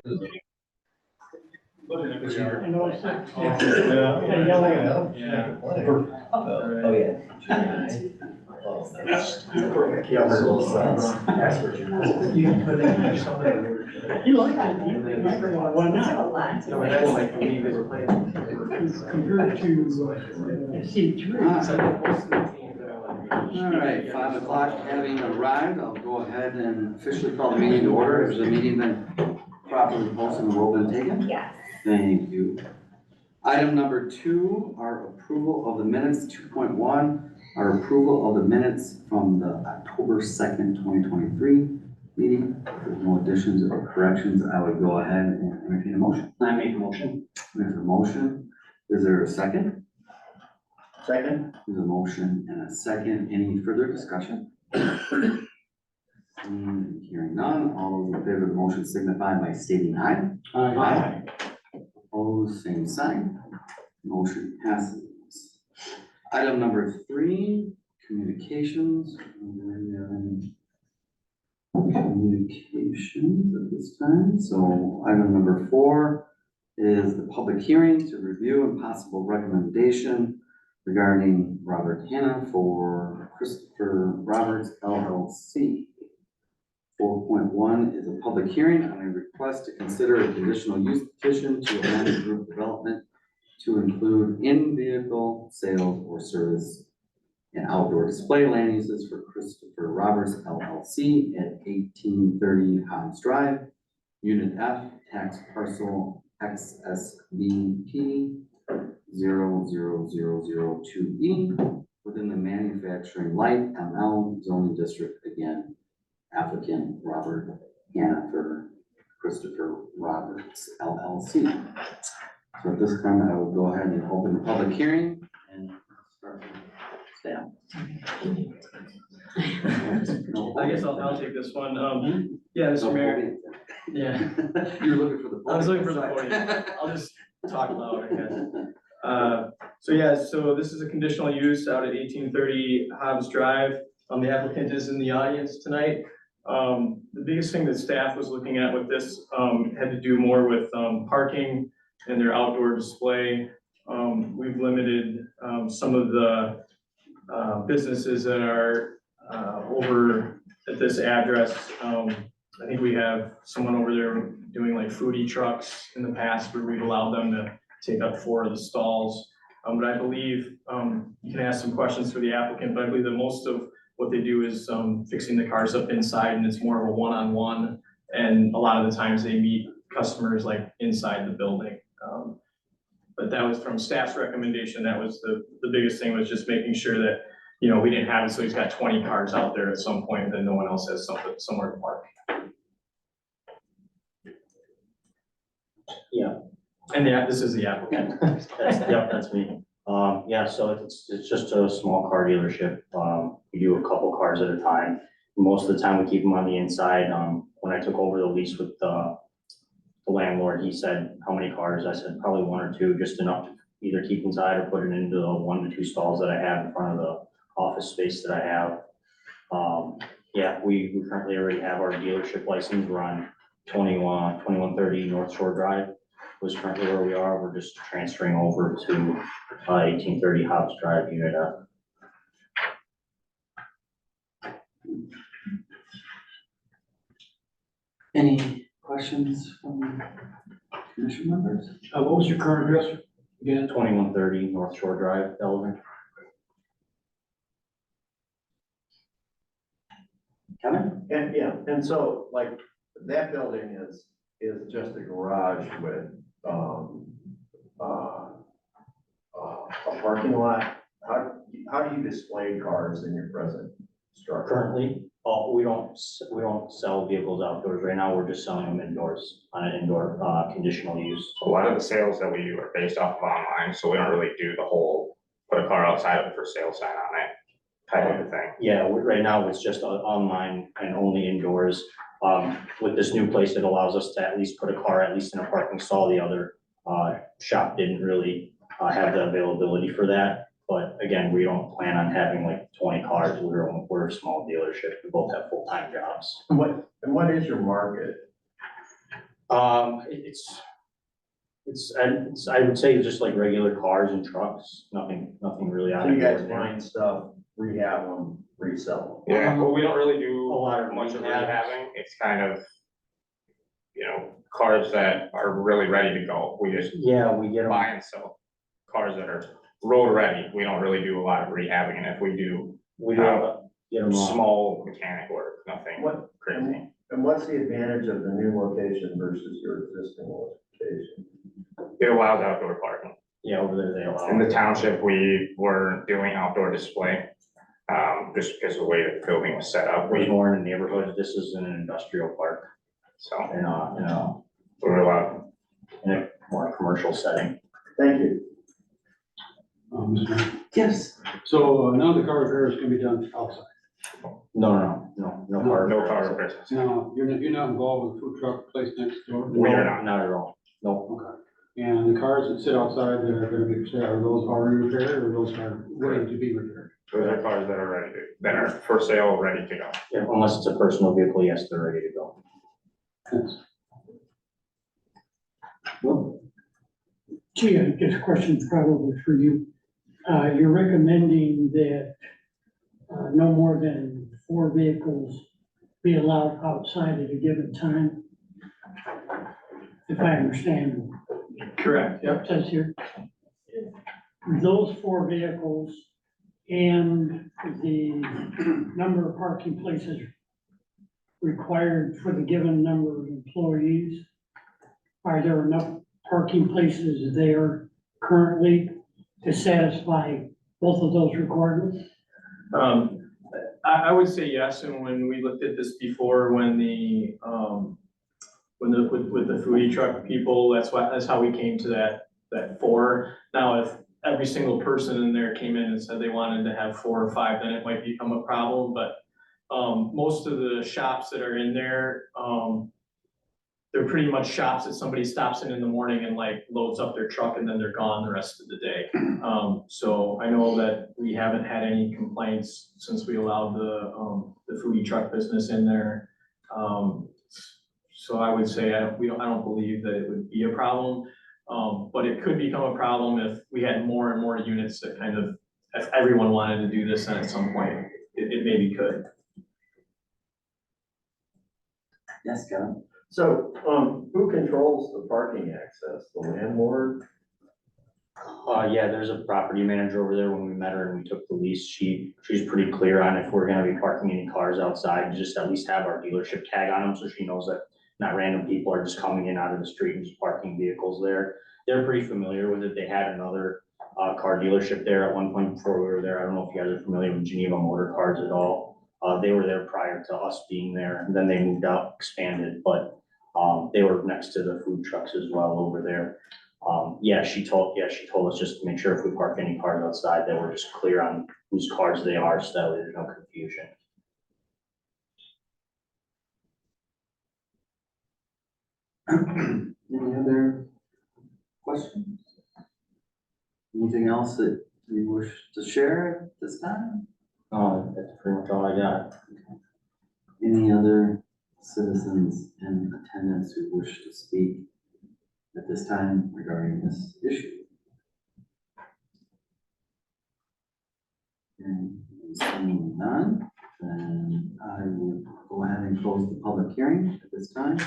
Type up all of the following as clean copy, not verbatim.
And also, Yeah. yelling at Yeah. Oh, yeah. you like it, why not? Compared to C3. All right, 5 o'clock having arrived, I'll go ahead and officially call the meeting to order. Has the meeting been properly posted and roll been taken? Yes. Thank you. Item number 2, our approval of the minutes. 2.1, our approval of the minutes from the October 2nd, 2023 meeting. If there's no additions or corrections, I would go ahead and entertain a motion. I make a motion. There's a motion. Is there a second? Second. There's a motion and a second. Any further discussion? Hearing none, all those in favor of the motion signify by stating aye. Aye. Opposed, same sign. Motion passes. Item number 3, communications. Communications at this time. So item number 4 is the public hearing to review and possible recommendation regarding Robert Hanna for Christopher Roberts LLC. 4.1 is a public hearing on a request to consider a conditional use petition to amend group development to include in-vehicle sales or service and outdoor display land uses for Christopher Roberts LLC at 1830 Hobbs Drive, Unit F, tax parcel XSVP 00002E within the manufacturing light ML zoning district. Again, applicant Robert Hanna for Christopher Roberts LLC. So at this time, I will go ahead and open the public hearing and start with staff. I guess I'll take this one. Yeah, Mr. Mayor. Yeah. You're looking for the podium. I was looking for the podium. I'll just talk loud, I guess. So this is a conditional use out at 1830 Hobbs Drive. The applicant is in the audience tonight. The biggest thing that staff was looking at with this had to do more with parking and their outdoor display. We've limited some of the businesses that are over at this address. I think we have someone over there doing like foodie trucks in the past where we've allowed them to take up 4 of the stalls. But I believe you can ask some questions for the applicant, but I believe that most of what they do is fixing the cars up inside, and it's more of a one-on-one. And a lot of the times they meet customers like inside the building. But that was from staff's recommendation. That was the biggest thing, was just making sure that, you know, we didn't have it so he's got 20 cars out there at some point, then no one else has somewhere to park. Yeah. And this is the applicant. That's me. Yeah, so it's just a small car dealership. We do a couple cars at a time. Most of the time we keep them on the inside. When I took over the lease with the landlord, he said, how many cars? I said, probably 1 or 2, just enough to either keep inside or put it into the 1 to 2 stalls that I have in front of the office space that I have. Yeah, we currently already have our dealership license. We're on 2130 North Shore Drive was currently where we are. We're just transferring over to 1830 Hobbs Drive, Unit F. Any questions from commission members? What was your current address again? 2130 North Shore Drive, Delavan. Kevin? And so like that building is just a garage with a parking lot. How do you display cars in your present structure? Currently, we don't sell vehicles outdoors right now. We're just selling them indoors on an indoor conditional use. A lot of the sales that we do are based off of online, so we don't really do the whole put a car outside of it for sale sign on it type of a thing. Yeah, right now it's just online and only indoors. With this new place, it allows us to at least put a car at least in a parking stall. The other shop didn't really have the availability for that. But again, we don't plan on having like 20 cars. We're a small dealership. We both have full-time jobs. And what is your market? I would say just like regular cars and trucks, nothing really out So of you the guys ordinary. find stuff, rehab them, resell them? Yeah, well, we don't really do A lot of much of rehab. rehabbing, it's kind of, cars that are really ready to go, we just Yeah, we get them. buy and sell. Cars that are road ready, we don't really do a lot of rehabbing, and if we do, We do get them all. small mechanic work, nothing What, crazy. and what's the advantage of the new location versus your existing location? It allows outdoor parking. Yeah, over there they allow. In the township, we were doing outdoor display, just because of the way that the building was set up, We're more in the neighborhood. This is in an industrial park so we're we're allowed. in a more commercial setting. Thank you. Mr. Mayor. Yes. So none of the car repairs can be done outside. No car. No car repairs. Now, you're not involved with food truck place next door? We are not. Not at all. No. Okay. And the cars that sit outside that are gonna be for sale, are those already repaired or those are ready to be repaired? Those are cars that are ready to, that are for sale, ready to go. Yeah, unless it's a personal vehicle, yes, they're ready to go. Thanks. Gee, I guess a question probably for you. You're recommending that no more than 4 vehicles be allowed outside at a given time? If I understand Correct, what yep. it says here. Those 4 vehicles and the number of parking places required for the given number of employees, are there enough parking places there currently to satisfy both of those requirements? I would say yes, and when we looked at this before, with the foodie truck people, that's how we came to that 4. Now, if every single person in there came in and said they wanted to have 4 or 5, then it might become a problem, but most of the shops that are in there, they're pretty much shops that somebody stops in the morning and like loads up their truck and then they're gone the rest of the day. So I know that we haven't had any complaints since we allowed the foodie truck business in there. So I would say I don't believe that it would be a problem. But it could become a problem if we had more and more units that kind of, if everyone wanted to do this, then at some point it maybe could. Yes, Kevin. So, who controls the parking access? The landlord? Yeah, there's a property manager over there. When we met her and we took the lease, she's pretty clear on if we're gonna be parking any cars outside, just at least have our dealership tag on them, so she knows that not random people are just coming in out of the street and just parking vehicles there. They're pretty familiar with it. They had another car dealership there at one point before we were there. I don't know if you guys are familiar with Geneva Motor Cars at all. They were there prior to us being there, and then they moved out, expanded, but they were next to the food trucks as well over there. She told us just to make sure if we park any cars outside, that we're just clear on whose cars they are, so that way there's no confusion. Any other questions? Anything else that you wish to share at this time? That's pretty much all I got. Any other citizens in attendance who wish to speak at this time regarding this issue? And seeing none, then I will go ahead and close the public hearing at this time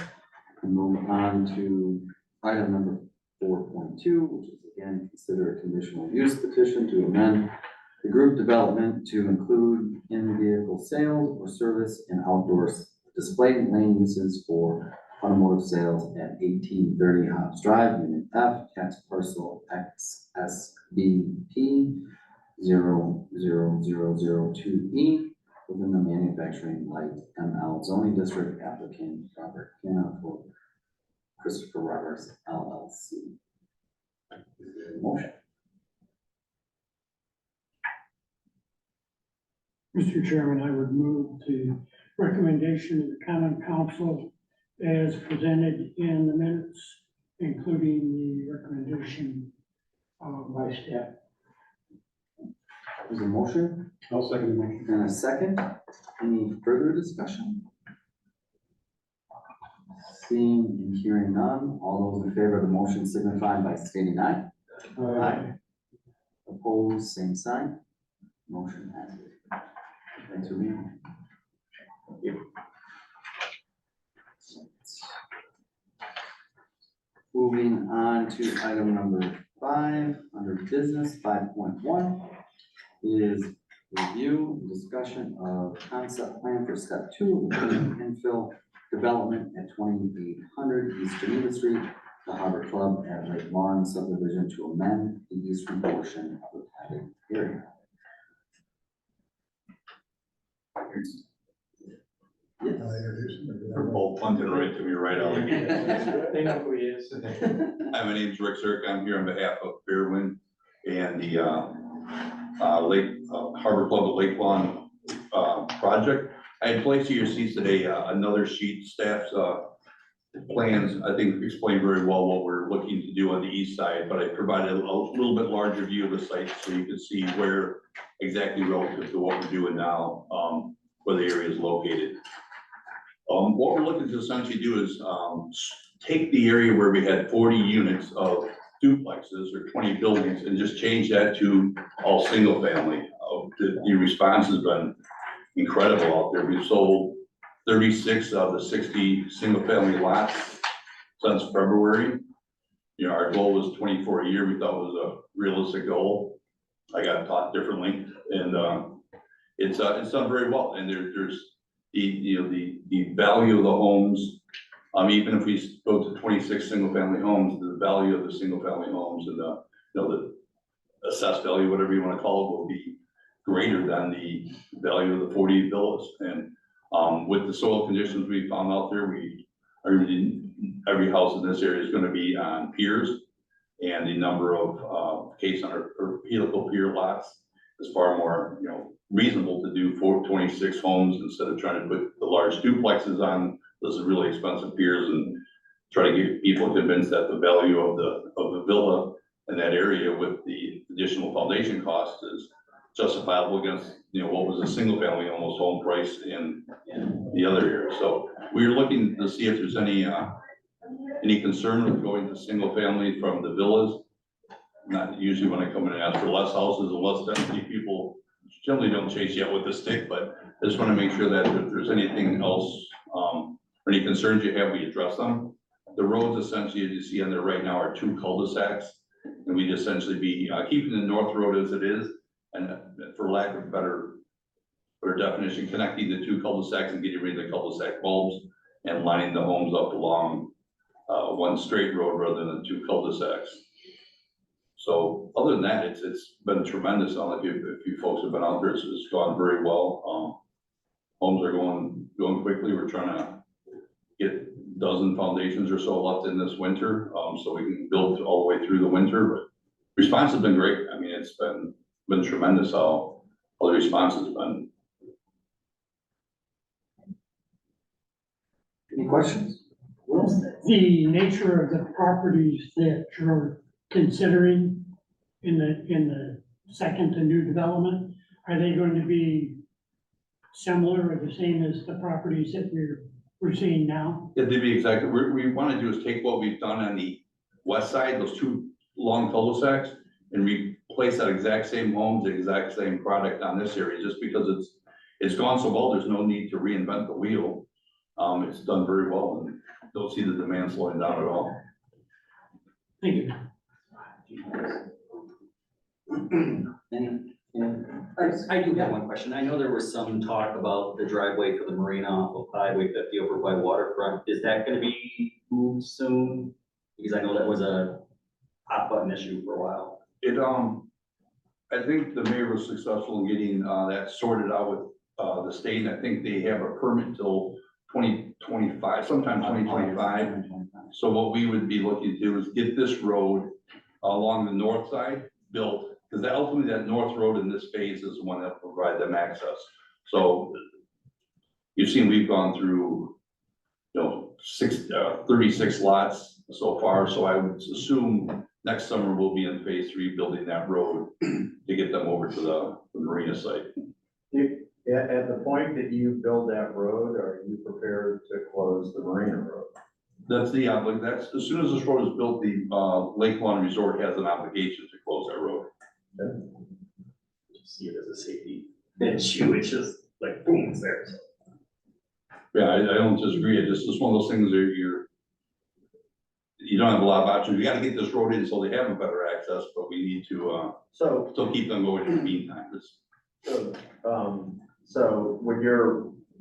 and move on to item number 4.2, which is again, consider a conditional use petition to amend the group development to include in-vehicle sales or service and outdoor display lane uses for automotive sales at 1830 Hobbs Drive, Unit F, tax parcel XSBP 00002E within the manufacturing light ML zoning district. Applicant Robert Hanna for Christopher Roberts LLC. Is there a motion? Mr. Chairman, I would move the recommendation of the common council as presented in the minutes, including the recommendation by staff. There's a motion I'll second the motion. and a second. Any further discussion? Seeing and hearing none, all those in favor of the motion signify by stating aye. Aye. Opposed, same sign. Motion passes. Thanks for being here. Moving on to item number 5, under business 5.1 is review and discussion of concept plan for step 2 of the infill development at 2800 East Geneva Street, the Harbor Club at Lake Marne subdivision to amend the eastern portion of the padded area. Yes. They're both punting right to me right out. They know who he is. Hi, my name's Rick Zirk. I'm here on behalf of Fairwind and the Harbor Club at Lake Lawn project. I had placed to your seats today another sheet, staff's plans, I think explain very well what we're looking to do on the east side, but I provided a little bit larger view of the site so you can see where exactly relative to what we're doing now, where the area is located. What we're looking to essentially do is take the area where we had 40 units of duplexes or 20 buildings and just change that to all single family. The response has been incredible out there. We've sold 36 of the 60 single family lots since February. You know, our goal was 24 a year. We thought was a realistic goal. I got taught differently, and it's done very well. And there's the value of the homes. Even if we go to 26 single family homes, the value of the single family homes and the assessed value, whatever you want to call it, will be greater than the value of the 40 villas. And with the soil conditions we found out there, every house in this area is going to be on piers, and the number of caisson or helical pier lots is far more reasonable to do 26 homes instead of trying to put the large duplexes on those really expensive piers and try to get people convinced that the value of the villa in that area with the additional foundation cost is justifiable against what was a single family almost home price in the other area. So we're looking to see if there's any concern with going to single family from the villas. Not usually when I come in and ask for less houses and less density, people generally don't chase yet with the stick, but I just want to make sure that if there's anything else or any concerns you have, we address them. The roads essentially, as you see on there right now, are 2 cul-de-sacs, and we'd essentially be keeping the north road as it is, and for lack of better definition, connecting the 2 cul-de-sacs and getting rid of the cul-de-sac bulbs and lining the homes up along one straight road rather than 2 cul-de-sacs. So other than that, it's been tremendous. I don't know if you folks have been out there, it's gone very well. Homes are going quickly. We're trying to get a dozen foundations or so left in this winter, so we can build all the way through the winter. But response has been great. I mean, it's been tremendous how the response has been. Any questions? The nature of the properties that you're considering in the second and new development, are they going to be similar or the same as the properties that we're seeing now? Yeah, to be exact, what we want to do is take what we've done on the west side, those 2 long cul-de-sacs, and replace that exact same homes, the exact same product on this area, just because it's gone so well, there's no need to reinvent the wheel. It's done very well, and don't see the demand slowing down at all. Thank you. I do have one question. I know there was some talk about the driveway for the marina off of Highway 50 over by Waterfront. Is that gonna be moved soon? Because I know that was a hot button issue for a while. I think the mayor was successful in getting that sorted out with the state. I think they have a permit till 2025, sometime 2025. So what we would be looking to do is get this road along the north side built, because ultimately that north road in this phase is the one that will provide them access. So you've seen we've gone through 36 lots so far. So I would assume next summer we'll be in phase 3 building that road to get them over to the marina site. At the point that you build that road, are you prepared to close the marina road? That's the, that's, as soon as this road is built, the, Lake Lawn Resort has an obligation to close that road. See it as a safety issue, it's just like, boom, it's there. Yeah, I don't disagree, it's just, it's one of those things that you don't have a lot of options, we gotta get this road in so they have a better access, but we need to, So, still keep them going in the meantime. so would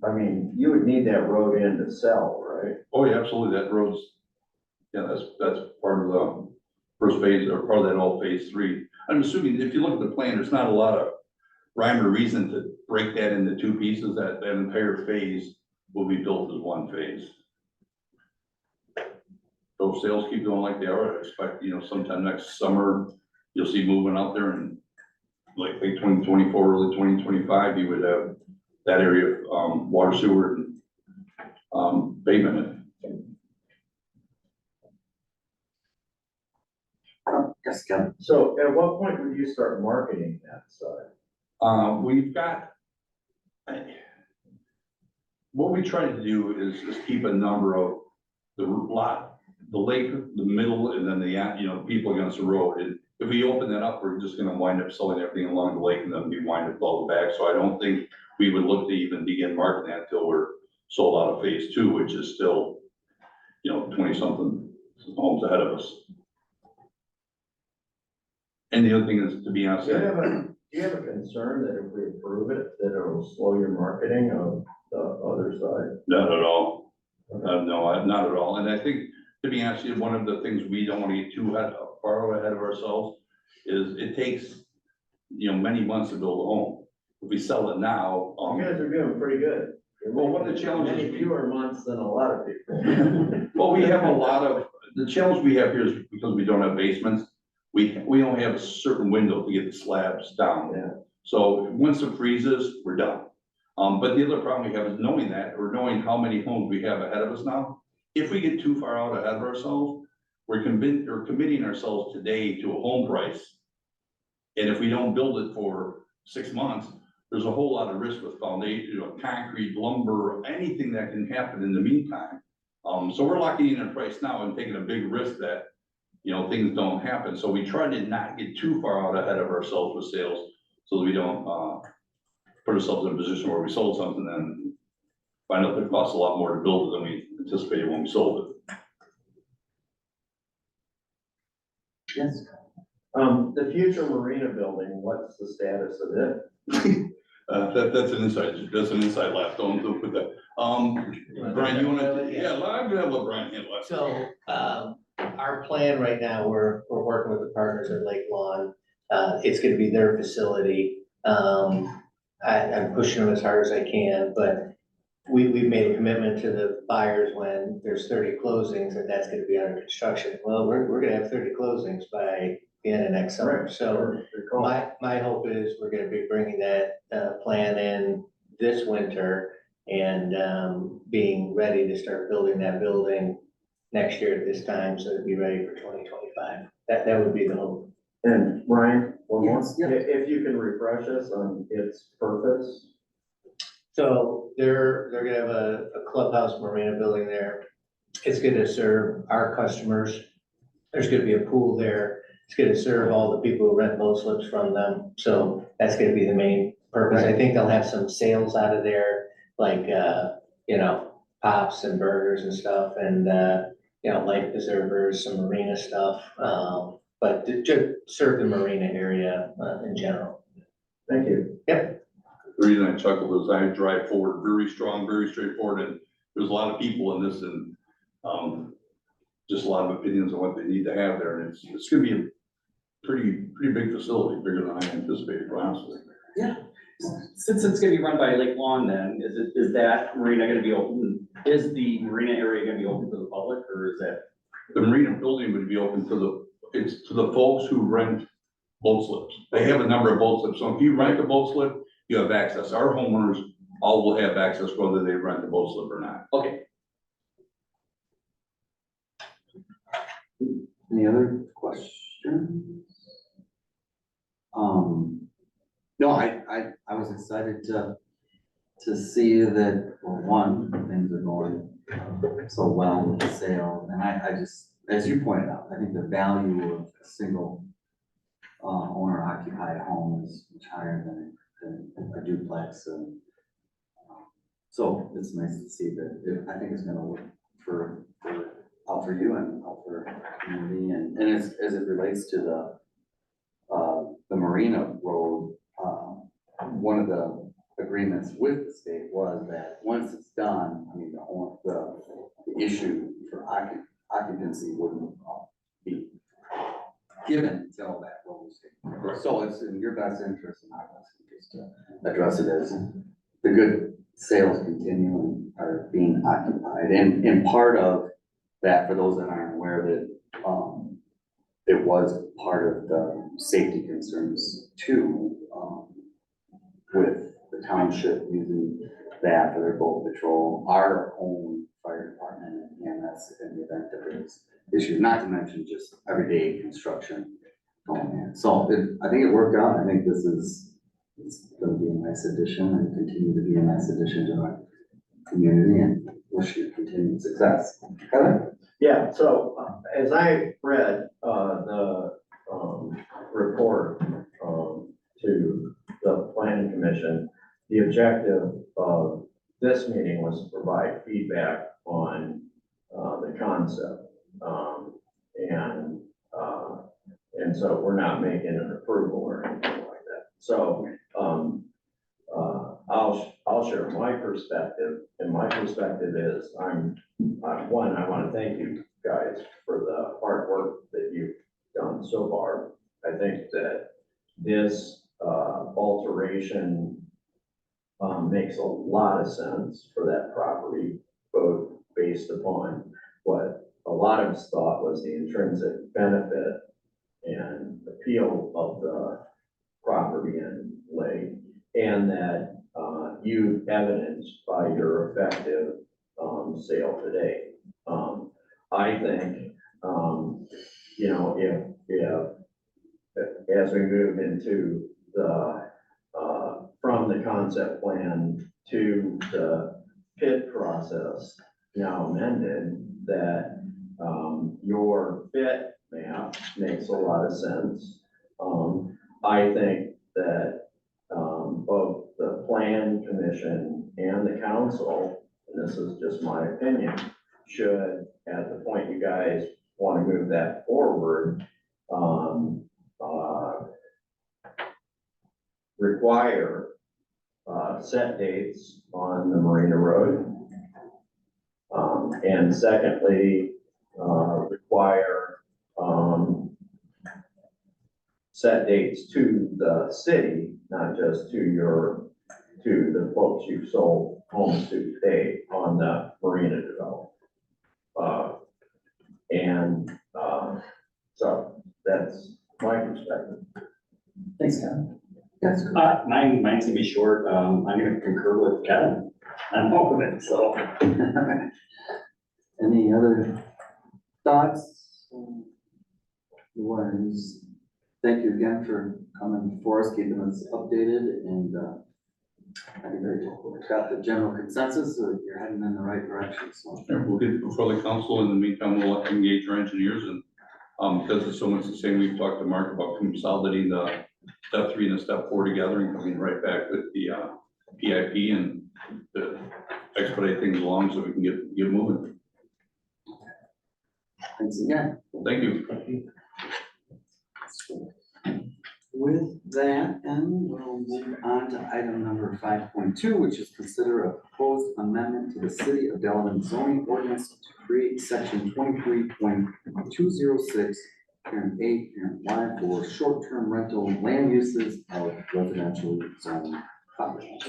I mean, you would need that road in to sell, right? Oh, yeah, absolutely, that road's, yeah, that's part of the first phase, or part of that all phase 3. I'm assuming, if you look at the plan, there's not a lot of rhyme or reason to break that into 2 pieces, that entire phase will be built as 1 phase. So if sales keep going like they are, I expect, sometime next summer, you'll see movement out there, and like late 2024, early 2025, you would have that area of water, sewer, and pavement. Yes, Kevin. So at what point would you start marketing that side? We've got, what we try to do is keep a number of the lot, the lake, the middle, and then the, people against the road. And if we open that up, we're just gonna wind up selling everything along the lake, and then we wind up all the back. So I don't think we would look to even begin marketing that until we're sold out of phase 2, which is still, 20-something homes ahead of us. And the other thing is, to be honest, Do you have a concern that if we approve it, that it'll slow your marketing of the other side? not at all. No, not at all. And I think, to be honest, one of the things we don't want to get too far ahead of ourselves is it takes, many months to build a home. If we sell it now, You guys are doing pretty good. Well, one of the challenges- Many fewer months than a lot of people. well, we have a lot of, the challenge we have here is because we don't have basements, we only have a certain window to get the slabs down. Yeah. So once it freezes, we're done. But the other problem we have is knowing that, or knowing how many homes we have ahead of us now. If we get too far out ahead of ourselves, we're committing ourselves today to a home price. And if we don't build it for 6 months, there's a whole lot of risk with foundation, concrete, lumber, anything that can happen in the meantime. So we're locking in a price now and taking a big risk that, things don't happen. So we try to not get too far out ahead of ourselves with sales, so that we don't, put ourselves in a position where we sold something and find out that it costs a lot more to build it than we anticipated when we sold it. Yes. The future marina building, what's the status of it? That's an inside laugh, don't put that. Brian, you wanna, yeah, I'm gonna let Brian handle that. So, our plan right now, we're working with the partners at Lake Lawn. It's gonna be their facility. I'm pushing them as hard as I can, but we've made a commitment to the buyers when there's 30 closings, and that's gonna be under construction. Well, we're gonna have 30 closings by the end of next summer. So my hope is we're gonna be bringing that, plan in this winter and, being ready to start building that building next year at this time, so it'd be ready for 2025. That would be the hope. And Ryan, one more, Yes, yeah. if you can refresh us on its purpose? So they're gonna have a clubhouse marina building there. It's gonna serve our customers. There's gonna be a pool there. It's gonna serve all the people who rent boat slips from them. So that's gonna be the main purpose. I think they'll have some sales out of there, like, pops and burgers and stuff, and, life preservers, some marina stuff. But to just serve the marina area, in general. Thank you. The reason I chuckled is I drive forward, very strong, very straightforward, and there's a lot of people in this, and, just a lot of opinions on what they need to have there, and it's gonna be a pretty big facility, bigger than I anticipated, quite honestly. Since it's gonna be run by Lake Lawn, then, is that marina gonna be open? Is the marina area gonna be open to the public, or is that? The marina building would be open to the folks who rent boat slips. They have a number of boat slips, so if you rent a boat slip, you have access. Our homeowners all will have access whether they rent the boat slip or not. Okay. Any other questions? No, I was excited to see that, well, one, things are going so well with the sale, and I just, as you pointed out, I think the value of a single owner occupied home is much higher than a duplex, and so it's nice to see that, I think it's gonna work out for you and out for the community, and as it relates to the Marina Road, one of the agreements with the state was that once it's done, I mean, the issue for occupancy wouldn't be given until that road is taken. So it's in your best interest and our best interest to address it as the good sales continue and are being occupied. And part of that, for those that aren't aware of it, it was part of the safety concerns too, with the township using that for their boat patrol, our own fire department and EMS in the event that there's issues, not to mention just everyday construction going in. So I think it worked out. I think it's gonna be a nice addition and continue to be a nice addition to our community, and wish you continued success. Heather? Yeah, so as I read the report to the planning commission, the objective of this meeting was to provide feedback on the concept. And so we're not making an approval or anything like that. So I'll share my perspective, and my perspective is one, I want to thank you guys for the hard work that you've done so far. I think that this alteration makes a lot of sense for that property, both based upon what a lot of us thought was the intrinsic benefit and appeal of the property and lake, and that you've evidenced by your effective sale today. I think, you know, if as we move into the from the concept plan to the PID process now amended, that your fit map makes a lot of sense. I think that both the plan commission and the council, and this is just my opinion, should, at the point you guys want to move that forward, require set dates on the Marina Road. And secondly, require set dates to the city, not just to the folks you've sold homes to today on the Marina development. So that's my perspective. Thanks, Kevin. Yes. Mine's gonna be short. I'm gonna concur with Kevin. I'm open it, so. Any other thoughts? Otherwise, thank you again for coming before us, keeping us updated, and I think we've got the general consensus, so you're heading in the right direction, so. Yeah, we'll get it before the council. In the meantime, we'll engage our engineers, and because it's so much the same, we've talked to Mark about consolidating the step 3 and the step 4 together and coming right back with the PIP and to expedite things along so we can get moving. Thanks again. Thank you. With that, then we'll move on to item number 5.2, which is consider a proposed amendment to the City of Delavan zoning ordinance to create section 23.206, parent A, parent Y, for short-term rental land uses of residential zone property.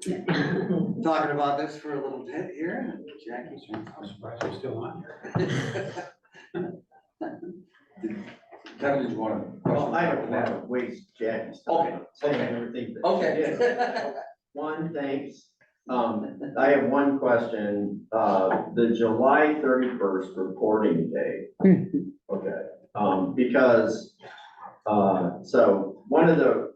Talking about this for a little bit here, Jackie's. I'm surprised you're still on here. Kevin, did you want to? Well, I don't want to waste Jackie's time saying everything that she did. Okay. One, thanks. I have one question. The July 31st reporting day. Okay, because, so one of the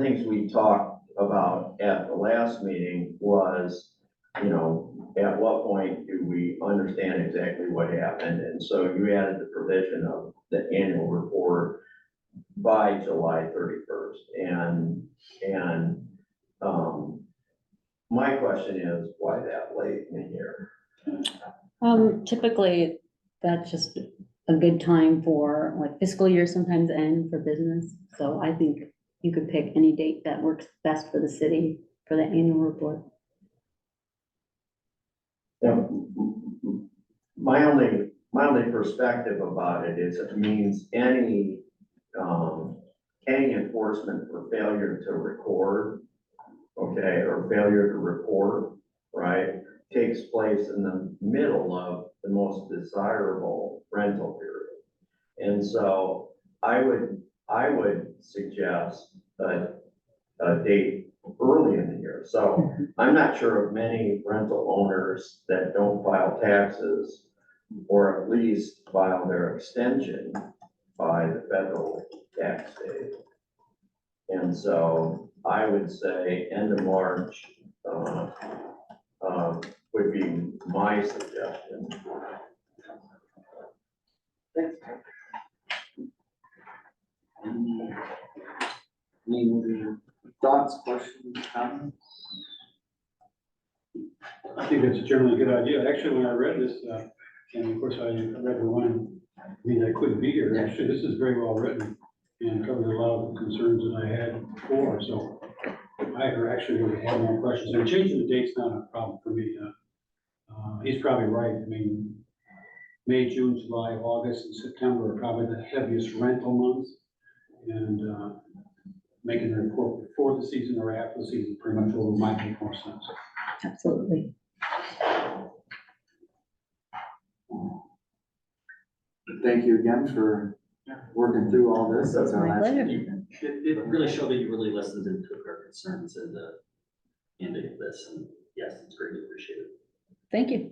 things we talked about at the last meeting was you know, at what point do we understand exactly what happened? And so you added the provision of the annual report by July 31st. My question is, why that late in the year? Typically, that's just a good time for, like, fiscal year sometimes end for business. So I think you could pick any date that works best for the city for the annual report. My only perspective about it is it means any enforcement for failure to record, okay, or failure to report, right, takes place in the middle of the most desirable rental period. And so I would suggest a date early in the year. So I'm not sure of many rental owners that don't file taxes or at least file their extension by the federal tax date. And so I would say end of March would be my suggestion. Any thoughts, questions, comments? I think that's generally a good idea. Actually, when I read this, and of course I read the one, I mean, I couldn't be here. Actually, this is very well written and covers a lot of the concerns that I had before, so I actually really had no questions. And changing the date's not a problem for me. He's probably right. I mean, May, June, July, August, and September are probably the heaviest rental months. And making a report before the season or after the season pretty much over might make more sense. Absolutely. Thank you again for working through all this. That's our My last pleasure. meeting. It really showed that you really listened and took our concerns into this, and yes, it's greatly appreciated. Thank you.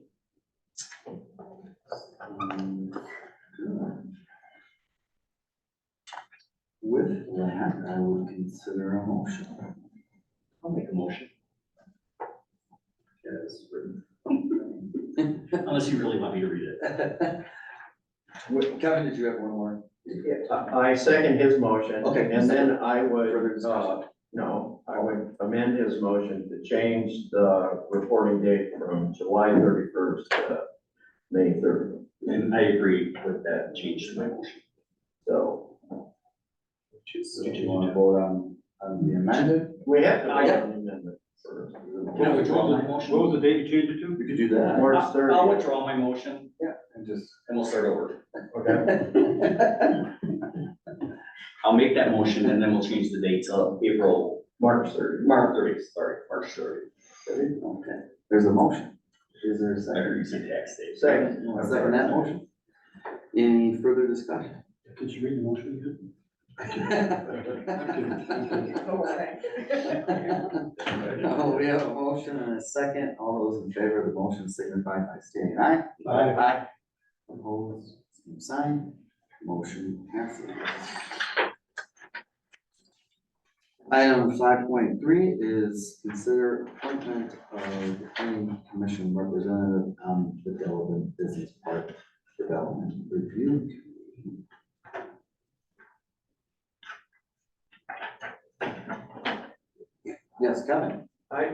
With that, I would consider a motion. I'll make a motion. Yes, written. Unless you really want me to read it. Kevin, did you have one more? I second his motion. Okay. And then I would, Further discussion? no, I would amend his motion to change the reporting date from July 31st to May 30th. And I agree with that change to my motion. So So do you want to vote on the amended? we have to vote on the amendment first. Can I withdraw my What motion? was the date you changed it to? We could do that. March I'll 30th. withdraw my motion And just. and we'll start over. Okay, I'll make that motion and then we'll change the date to March 30th. March 30th, sorry, March 30th. Okay, there's a motion. Is there a I second? heard you say tax date. Second. A second that motion? Any further discussion? Could you read the motion again? Oh, we have a motion and a second. All those in favor of the motion signify by stating aye. Aye. Opposed, same sign. Motion passes. Item 5.3 is consider appointment of the planning commission representative on the Delavan Business Park Development Review Committee. Yes, Kevin. I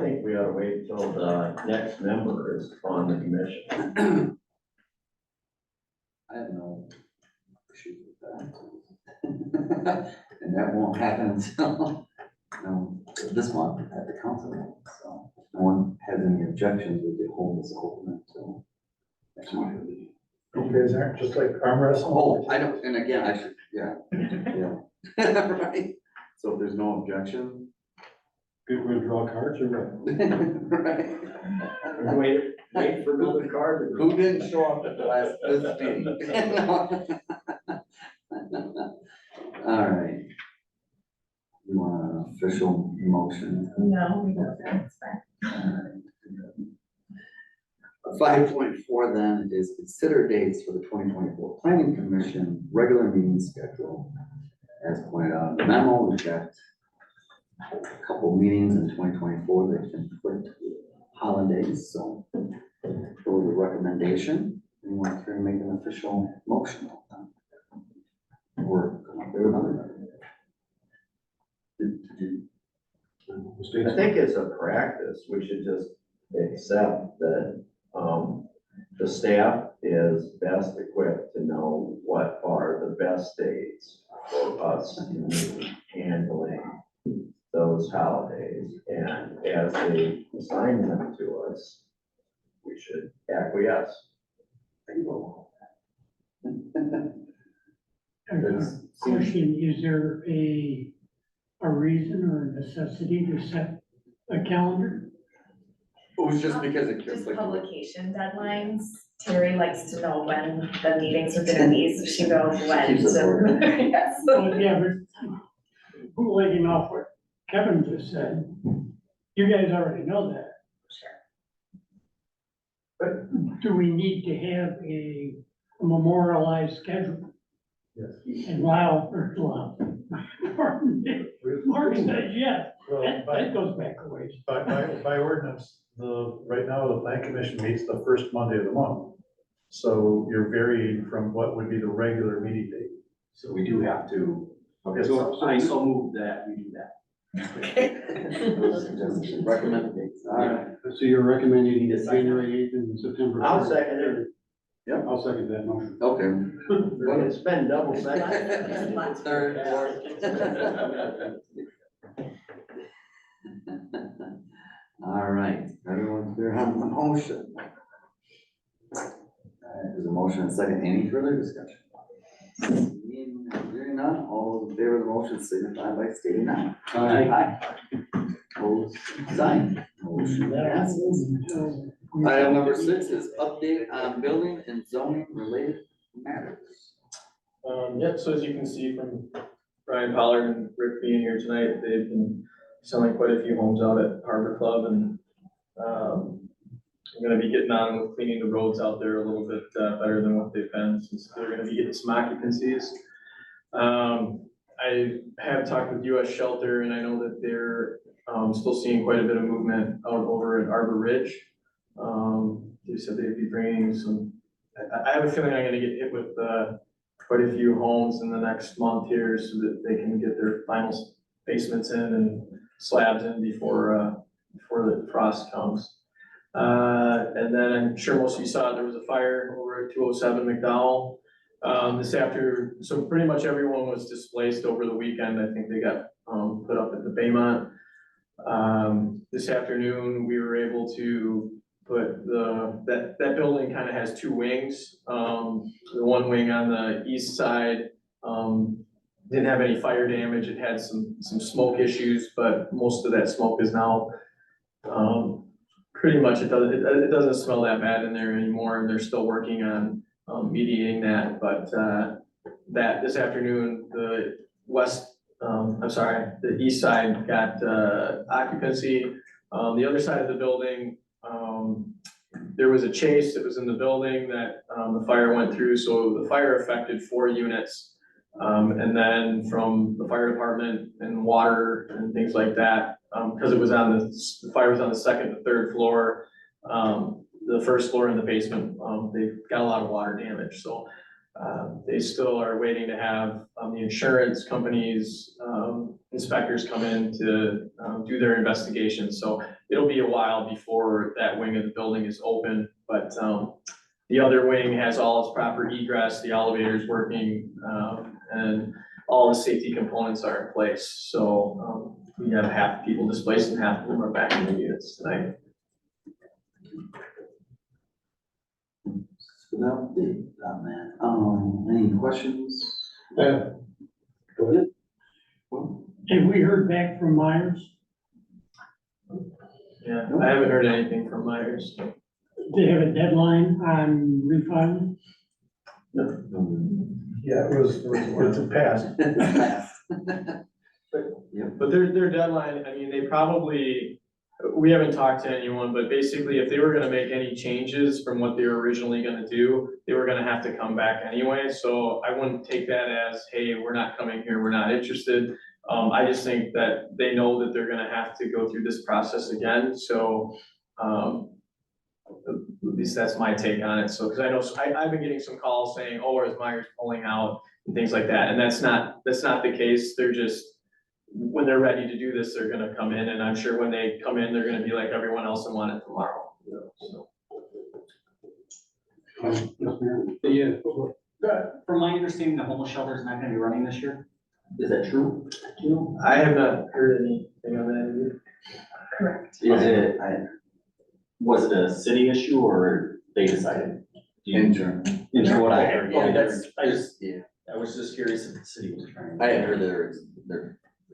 think we ought to wait till the next member is on the commission. I have no issues with that. And that won't happen until, this month at the council meeting, so if no one has any objections, we could hold this open until next month. Okay, is that just like arm wrestling? Oh, I don't, and again, I should, yeah. Right, so if there's no objection. Good way to draw cards or what? Right. Wait for another card. to- Who didn't show up at the last business meeting? All right. You want an official motion? No, we don't, that's fine. 5.4 then is consider dates for the 2024 Planning Commission regular meeting schedule. As pointed out in the memo, we've got a couple meetings in 2024 that can put holidays, so for the recommendation, we want to make an official motion on that. Or come up with another. I think it's a practice, we should just accept that, the staff is best equipped to know what are the best dates for us in handling those holidays, and as they assign them to us, we should acquiesce. Question, is there a reason or a necessity to set a calendar? It was just because it Just conflicted. publication deadlines. Terry likes to know when the meetings are gonna be, so she knows when Keeps us to. organized. Yes. Well, yeah, but bootlegging off what Kevin just said, you guys already know that. Sure. But do we need to have a memorialized schedule? Yes. And Mark says yes, Well, that goes back a ways. by ordinance, right now, the plan commission meets the first Monday of the month. So you're varying from what would be the regular meeting date. So we do have to, okay, so I so move that we do that. Recommend dates, all right. So you're recommending Need a second? January 8th and September 3rd? I'll second it. Yep, I'll second that motion. Okay. It's been double second. Third, fourth. All right, everyone's clear on the motion. All right, there's a motion and a second. Any further discussion? Hearing none, all those in favor of the motion signify by stating aye. Aye. Opposed, sign. Motion passes. Item number 6 is update on building and zoning related matters. Yep, so as you can see from Brian Pollard and Rick being here tonight, they've been selling quite a few homes out at Harbor Club, and I'm gonna be getting on with cleaning the roads out there a little bit better than what they've been, since they're gonna be getting some occupancies. I have talked with US Shelter, and I know that they're still seeing quite a bit of movement out over at Arbor Ridge. They said they'd be bringing some, I have a feeling I'm gonna get hit with quite a few homes in the next month here, so that they can get their final basements in and slabs in before the frost comes. And then I'm sure most of you saw, there was a fire over at 207 McDowell. So pretty much everyone was displaced over the weekend. I think they got put up at the Baymont. This afternoon, we were able to put that building kind of has two wings. The one wing on the east side didn't have any fire damage. It had some smoke issues, but most of that smoke is now pretty much, it doesn't smell that bad in there anymore, and they're still working on mediating that. But that this afternoon, the east side got occupancy. The other side of the building, there was a chase that was in the building that the fire went through, so the fire affected 4 units. And then from the fire department and water and things like that, because it was the fire was on the second to third floor. The first floor in the basement, they got a lot of water damage, so they still are waiting to have the insurance companies, inspectors come in to do their investigation. So it'll be a while before that wing of the building is open, but the other wing has all its proper egress, the elevator's working, and all the safety components are in place. So we have half the people displaced and half of them are back in the units tonight. Good update on that. Any questions? Yeah. Go ahead. Have we heard back from Myers? Yeah, I haven't heard anything from Myers. They have a deadline on refiling? Yeah, it's a pass. But their deadline, I mean, we haven't talked to anyone, but basically if they were gonna make any changes from what they were originally gonna do, they were gonna have to come back anyway. So I wouldn't take that as, hey, we're not coming here, we're not interested. I just think that they know that they're gonna have to go through this process again, so, at least that's my take on it, so, cause I know, I've been getting some calls saying, oh, is Myers pulling out and things like that, and that's not the case, they're just, when they're ready to do this, they're gonna come in, and I'm sure when they come in, they're gonna be like everyone else and want it tomorrow, you know, so. Yes, ma'am. Yeah. From my understanding, the homeless shelter is not gonna be running this year. Is that true? I have not heard anything on that either. Correct. Is it, was it a city issue or they decided? Interim. Into what I heard, heard, yeah. yeah, that's, Yeah, I was just curious if the city was trying. I had heard their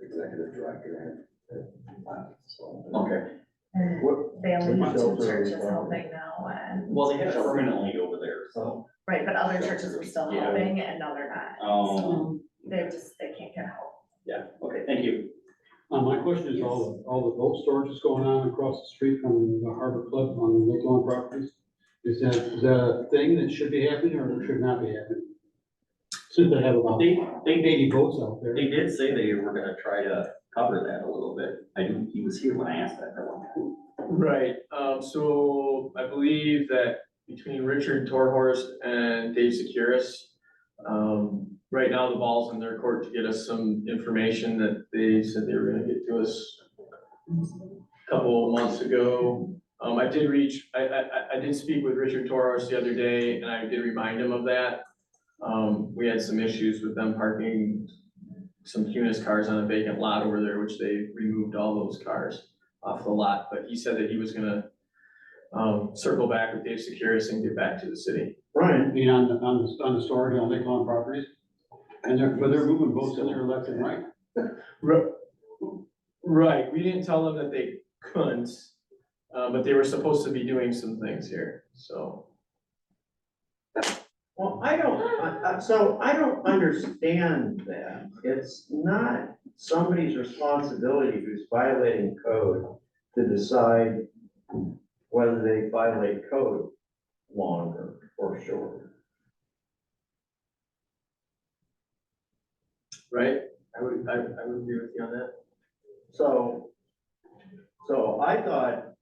executive director had left, so. Okay, And What, they only have two shelter are we churches talking? helping now, and. well, they had it permanently over there, so. Right, but other churches were still Yeah. helping, and now they're not. Oh, They can't get help. yeah, okay, thank you. My question is, all the boat storage that's going on across the street from the Harbor Club on the Lake Lawn properties, is that a thing that should be happening or should not be happening? Since they have about They 80 boats out there. They did say they were gonna try to cover that a little bit. He was here when I asked that for one time. Right, so I believe that between Richard Torhorst and Dave Securis, right now the ball's in their court to get us some information that they said they were gonna get to us a couple of months ago. I did speak with Richard Torhorst the other day, and I did remind him of that. We had some issues with them parking some Cunis cars on a vacant lot over there, which they removed all those cars off the lot, but he said that he was gonna circle back with Dave Securis and get back to the city. Brian, being on the storage on Lake Lawn properties, and they're moving boats in there left and right. Right, we didn't tell them that they couldn't, but they were supposed to be doing some things here, so. Well, I don't understand that. It's not somebody's responsibility who's violating code to decide whether they violate code longer or shorter. Right, I would agree with you on that. So I thought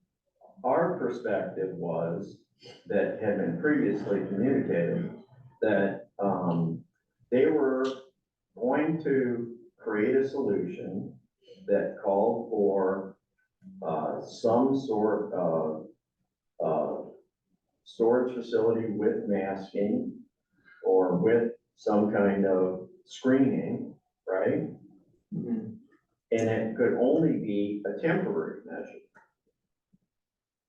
our perspective was, that had been previously communicated, that, they were going to create a solution that called for, some sort of, storage facility with masking or with some kind of screening, right? Mhm. And it could only be a temporary measure.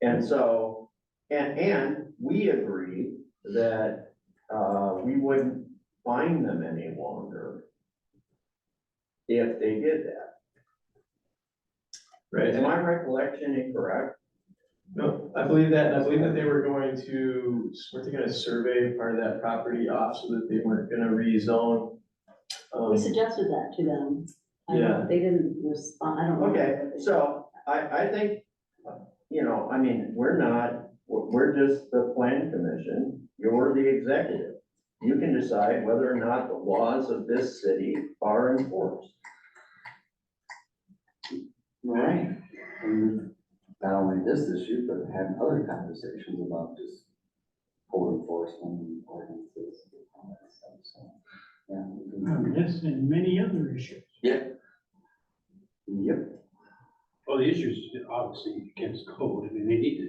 And so, and we agreed that, we wouldn't fine them any longer if they did that. Right, Is and my recollection incorrect? no, I believe that, and I believe that they were going to, weren't they gonna survey part of that property off so that they weren't gonna rezone? We suggested that to them. I don't- Yeah. They didn't respond, I don't know. Okay, so I think, you know, I mean, we're just the plan commission, you're the executive. You can decide whether or not the laws of this city are enforced. Right. And not only this issue, but having other conversations about just code enforcement and ordinances and all that stuff, so, yeah. This and many other issues. Yep. Well, the issue is obviously against code. I mean, they need to,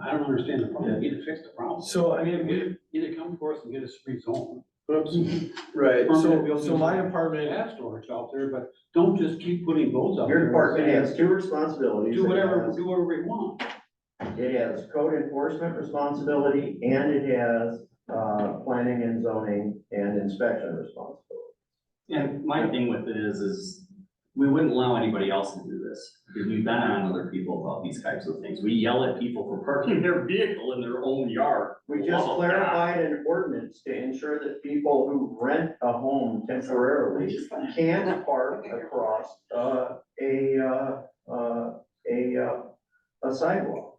I don't understand the problem. They need to fix the problem. So, I mean, Either come for us and get us rezoned. Put up some right, permanent buildings. so my They department, have storage out there, but don't just keep putting boats out there. Your department has two responsibilities. Do whatever It we want. has code enforcement responsibility and it has, planning and zoning and inspection responsibility. And my thing with it is we wouldn't allow anybody else to do this, because we've been on other people about these types of things. We yell at people for parking their vehicle in their own yard. We just Love that. clarified an ordinance to ensure that people who rent a home temporarily can't park across, a sidewalk.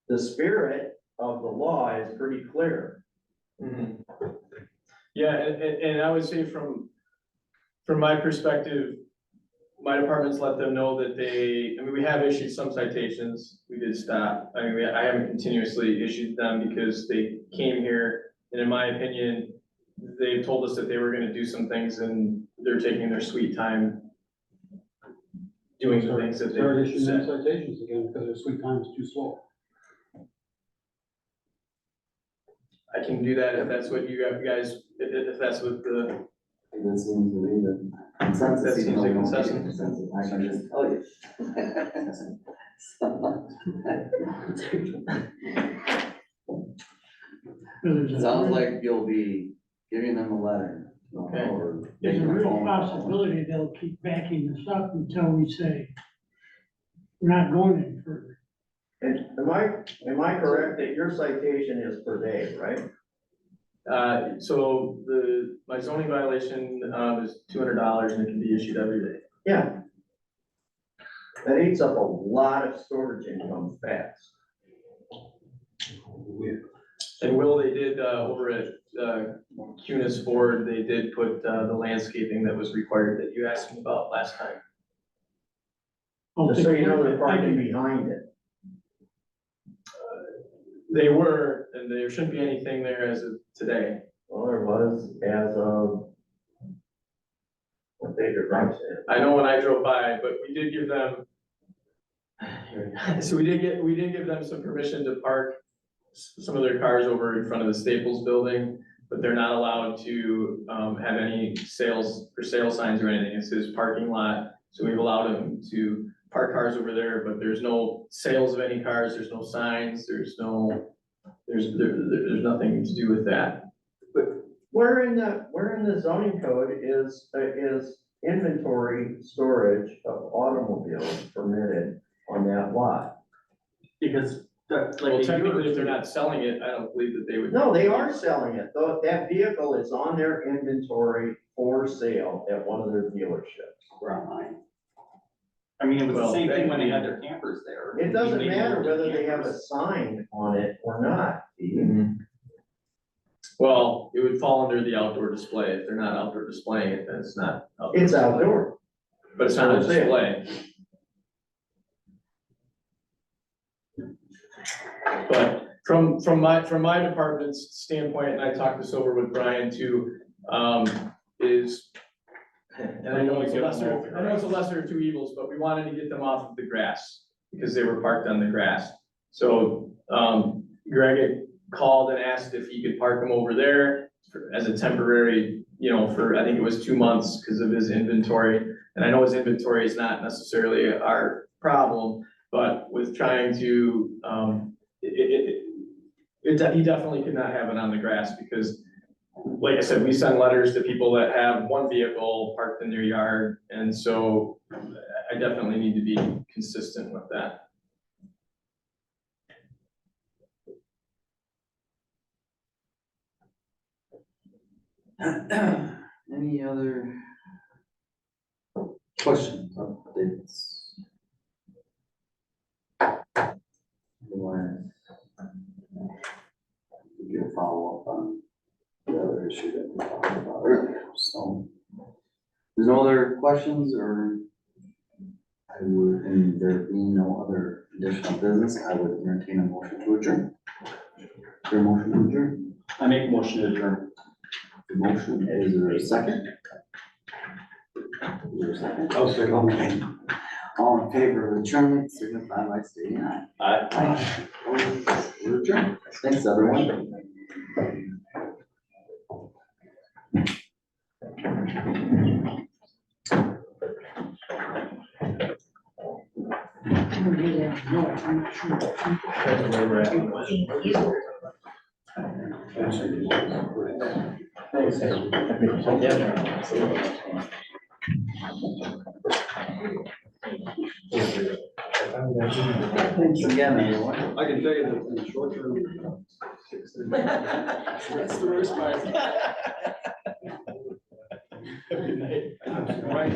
The spirit of the law is pretty clear. yeah, and I would say from from my perspective, my department's let them know that we have issued some citations, we did stop. I haven't continuously issued them because they came here, and in my opinion, they've told us that they were gonna do some things, and they're taking their sweet time doing the things that Start they issuing them said. citations again because their sweet time is too slow. I can do that if that's what you guys, if that's what the, That seems to be the consensus. That seems even though we like don't get consensus. consensus, I can just tell you. Sounds like you'll be giving them a letter. Okay. Or There's a making a real phone call. possibility they'll keep backing us up until we say, we're not going any further. Am I correct that your citation is per day, right? So my zoning violation, is $200 and it can be issued every day. Yeah. That eats up a lot of storage income fast. And Will, they did, over at, Cunis Ford, they did put, the landscaping that was required that you asked me about last time. Just so you know, they're parking behind it. They were, and there shouldn't be anything there as of today. Well, there was as of what they did right there. I know when I drove by, but we did give them, so we did give them some permission to park some of their cars over in front of the Staples building, but they're not allowed to, have any for sale signs or anything. It says parking lot. So we've allowed them to park cars over there, but there's no sales of any cars, there's no signs, there's nothing to do with that. Where in the zoning code is inventory storage of automobiles permitted on that lot? Because that's like. Well, a year or technically, if they're two- not selling it, I don't believe that they would. No, they are selling it, though, that vehicle is on their inventory for sale at one of their dealerships. We're online. I mean, it was the Well, same thing when they had technically- their campers there. It doesn't They matter moved whether their they have a campers. sign on it or not. Well, it would fall under the outdoor display. If they're not outdoor displaying it, then it's not. It's display. outdoor. But it's not a That's it. display. But from my department's standpoint, and I talked this over with Brian too, is, and I know it's a lesser of two evils, but we wanted to get them off of the grass because they were parked on the grass. So, Greg had called and asked if he could park them over there as a temporary, for, I think it was 2 months because of his inventory. And I know his inventory is not necessarily our problem, but with trying to, he definitely could not have it on the grass because, like I said, we send letters to people that have one vehicle parked in their yard. And so I definitely need to be consistent with that. Any other questions, updates? Otherwise, we can follow up on the other issue that we talked about earlier, so. There's no other questions or and there being no other additional business, I would entertain a motion to adjourn. Is there a motion to adjourn? I make a motion to adjourn. The motion, is there a second? Is there a second? I'll second. Okay. All in favor of adjournment, signify by stating aye. Aye. We're adjourned. Thanks, everyone. No, I'm not sure. That's where we're at. Thanks again, everyone. I can tell you that in the short term. That's the worst part. Have a good night. Right.